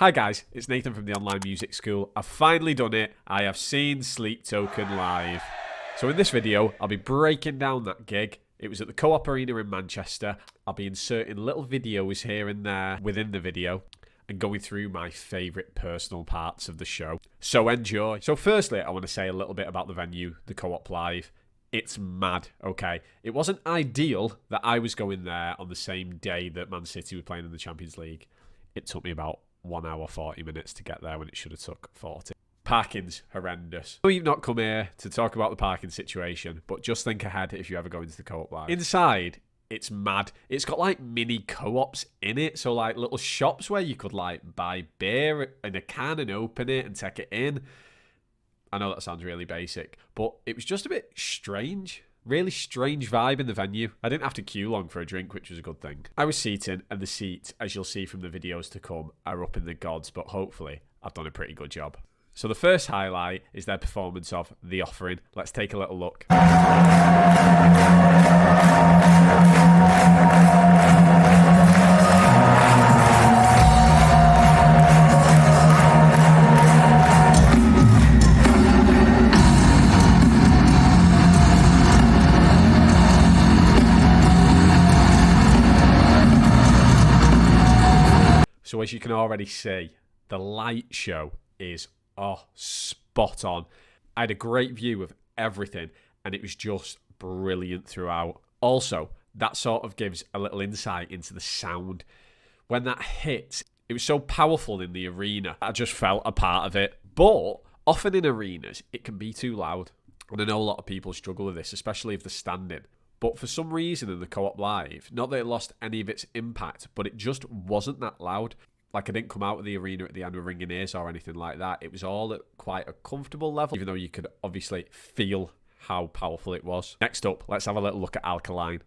Hi guys, it's Nathan from the Online Music School. I've finally done it. I have seen Sleep Token live. So in this video, I'll be breaking down that gig. It was at the Co-op Arena in Manchester. I'll be inserting little videos here and there within the video and going through my favourite personal parts of the show. So enjoy. So firstly, I want to say a little bit about the venue, the Co-op Live. It's mad, okay? It wasn't ideal that I was going there on the same day that Man City were playing in the Champions League. It took me about 1 hour, 40 minutes to get there when it should have took 40. Parking's horrendous. I know you've not come here to talk about the parking situation, but just think ahead if you ever go into the Co-op Live. Inside, it's mad. It's got like mini co-ops in it, so like little shops where you could like buy beer in a can and open it and take it in. I know that sounds really basic, but it was just a bit strange. Really strange vibe in the venue. I didn't have to queue long for a drink, which was a good thing. I was seating, and the seats, as you'll see from the videos to come, are up in the gods, but hopefully I've done a pretty good job. So the first highlight is their performance of The Offering. Let's take a little look. So as you can already see, the light show is spot on. I had a great view of everything and it was just brilliant throughout. Also, that sort of gives a little insight into the sound. When that hit, it was so powerful in the arena. I just felt a part of it. But often in arenas, it can be too loud. And I know a lot of people struggle with this, especially if they're standing. But for some reason in the Co-op Live, not that it lost any of its impact, but it just wasn't that loud. Like I didn't come out of the arena at the end with ringing ears or anything like that. It was all at quite a comfortable level, even though you could obviously feel how powerful it was. Next up, let's have a little look at Alkaline.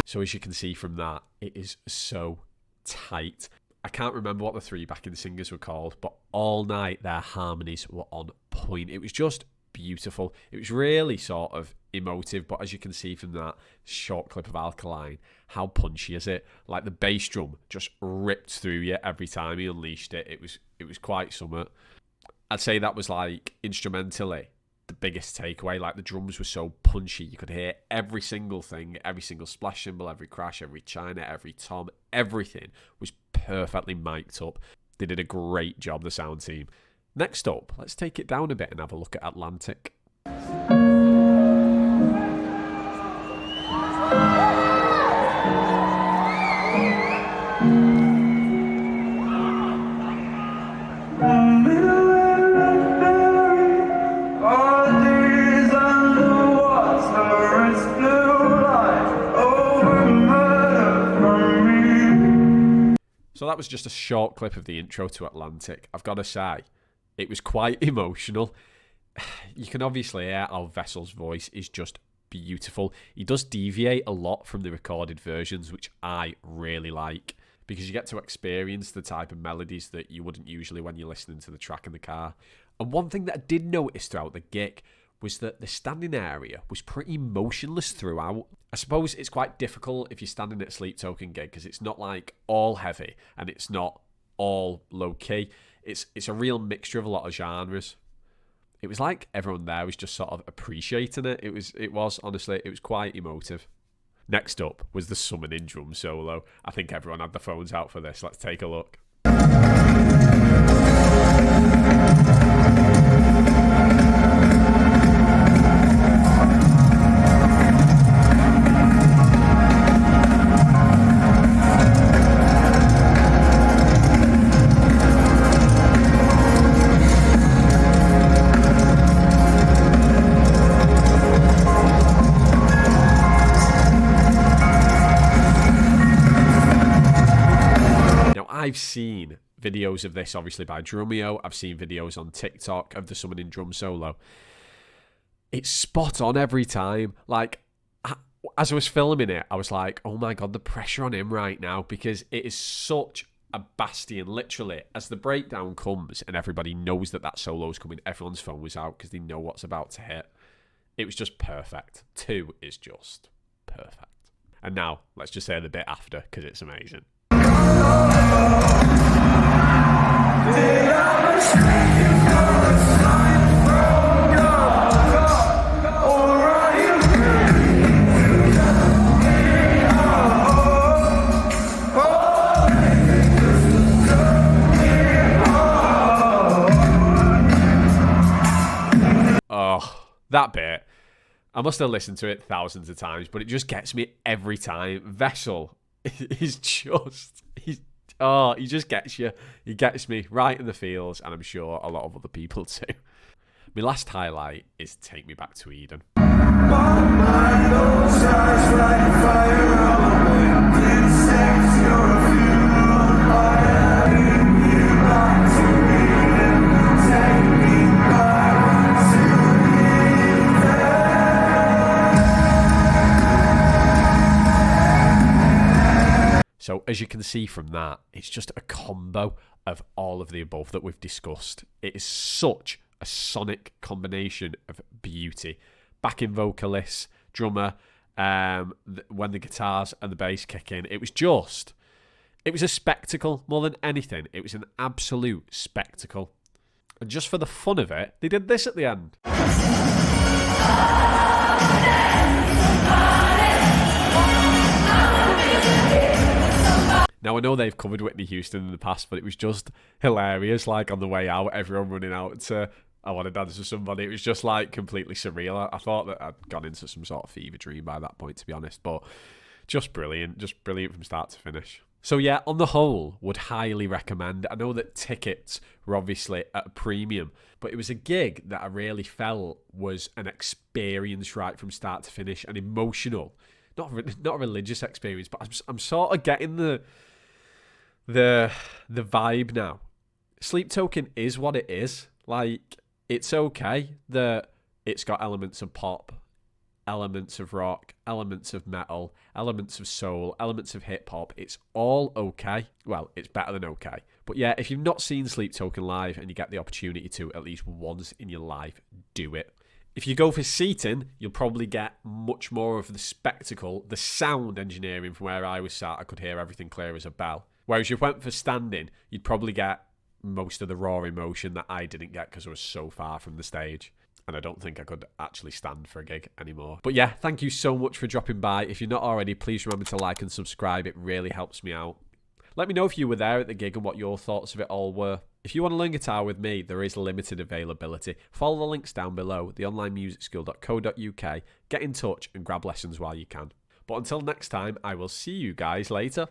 So as you can see from that, it is so tight. I can't remember what the three backing singers were called, but all night their harmonies were on point. It was just beautiful. It was really sort of emotive, but as you can see from that short clip of Alkaline, how punchy is it? Like the bass drum just ripped through you every time he unleashed it. It was quite something. I'd say that was like instrumentally the biggest takeaway. Like the drums were so punchy, you could hear every single thing, every single splash cymbal, every crash, every china, every tom, everything was perfectly mic'd up. They did a great job, the sound team. Next up, let's take it down a bit and have a look at Atlantic. So that was just a short clip of the intro to Atlantic. I've got to say, it was quite emotional. You can obviously hear how Vessel's voice is just beautiful. He does deviate a lot from the recorded versions, which I really like, because you get to experience the type of melodies that you wouldn't usually when you're listening to the track in the car. And one thing that I did notice throughout the gig was that the standing area was pretty motionless throughout. I suppose it's quite difficult if you're standing at a Sleep Token gig because it's not like all heavy and it's not all low key. It's a real mixture of a lot of genres. It was like everyone there was just sort of appreciating it. It was honestly, it was quite emotive. Next up was the summoning drum solo. I think everyone had the phones out for this. Let's take a look. I've seen videos of this obviously by Drumeo. I've seen videos on TikTok of the summoning drum solo. It's spot on every time. Like, as I was filming it, I was like, oh my God, the pressure on him right now, because it is such a bastion. Literally, as the breakdown comes and everybody knows that that solo's coming, everyone's phone was out because they know what's about to hit. It was just perfect. 2 is just perfect. And now, let's just say the bit after, because it's amazing. Oh, that bit. I must have listened to it thousands of times, but it just gets me every time. Vessel is just... he just gets you. He gets me right in the feels, and I'm sure a lot of other people too. My last highlight is Take Me Back to Eden. So as you can see from that, it's just a combo of all of the above that we've discussed. It is such a sonic combination of beauty. Backing vocalists, drummer, when the guitars and the bass kick in, it was a spectacle more than anything. It was an absolute spectacle. And just for the fun of it, they did this at the end. Now, I know they've covered Whitney Houston in the past, but it was just hilarious. Like, on the way out, everyone running out to I Want to Dance with Somebody. It was just, like, completely surreal. I thought that I'd gone into some sort of fever dream by that point, to be honest. But just brilliant from start to finish. So, yeah, on the whole, would highly recommend. I know that tickets were obviously at a premium, but it was a gig that I really felt was an experience right from start to finish, an emotional, not a religious experience, but I'm sort of getting the vibe now. Sleep Token is what it is. Like, it's okay that it's got elements of pop, elements of rock, elements of metal, elements of soul, elements of hip hop. It's all okay. Well, it's better than okay. But yeah, if you've not seen Sleep Token live and you get the opportunity to at least once in your life, do it. If you go for seating, you'll probably get much more of the spectacle, the sound engineering. From where I was sat, I could hear everything clear as a bell. Whereas if you went for standing, you'd probably get most of the raw emotion that I didn't get because I was so far from the stage. And I don't think I could actually stand for a gig anymore. But yeah, thank you so much for dropping by. If you're not already, please remember to like and subscribe. It really helps me out. Let me know if you were there at the gig and what your thoughts of it all were. If you want to learn guitar with me, there is limited availability. Follow the links down below, theonlinemusicschool.co.uk. Get in touch and grab lessons while you can. But until next time, I will see you guys later.